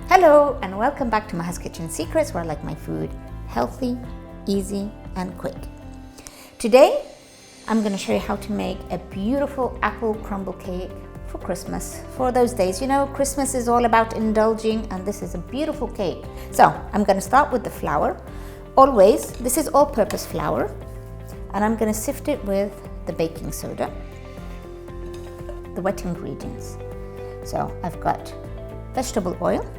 Hello and welcome back to Maha's Kitchen Secrets, where I like my food healthy, easy and quick. Today I'm going to show you how to make a beautiful apple crumble cake for Christmas. For those days, you know, Christmas is all about indulging, and this is a beautiful cake. So I'm going to start with the flour. Always, this is all-purpose flour, and I'm going to sift it with the baking soda, the wet ingredients. So I've got vegetable oil,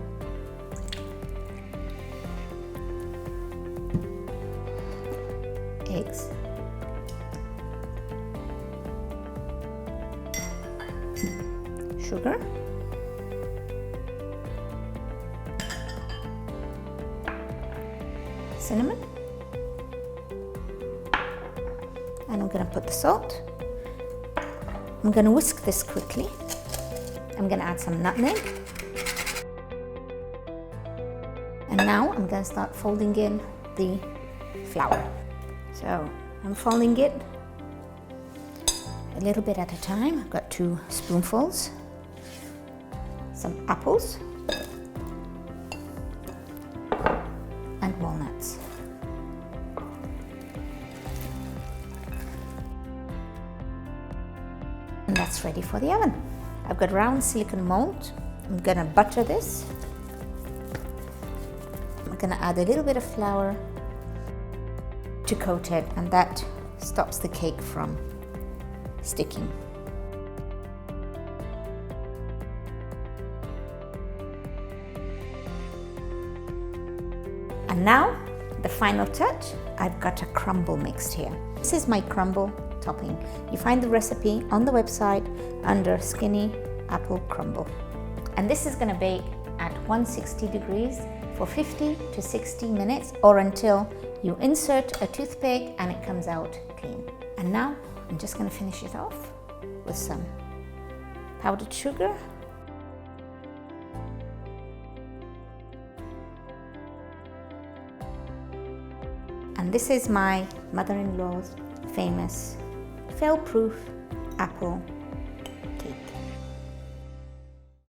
eggs, sugar, cinnamon, and I'm going to put the salt. I'm going to whisk this quickly. I'm going to add some nutmeg, and now I'm going to start folding in the flour. So I'm folding it a little bit at a time. I've got 2 spoonfuls, some apples, and walnuts. And that's ready for the oven. I've got round silicone mold. I'm gonna butter this. I'm gonna add a little bit of flour to coat it, and that stops the cake from sticking. And now, the final touch, I've got a crumble mixed here. This is my crumble topping. You find the recipe on the website under Skinny Apple Crumble. And this is going to bake at 160 degrees for 50 to 60 minutes, or until you insert a toothpick and it comes out clean. And now I'm just going to finish it off with some powdered sugar, and this is my mother-in-law's famous fail-proof apple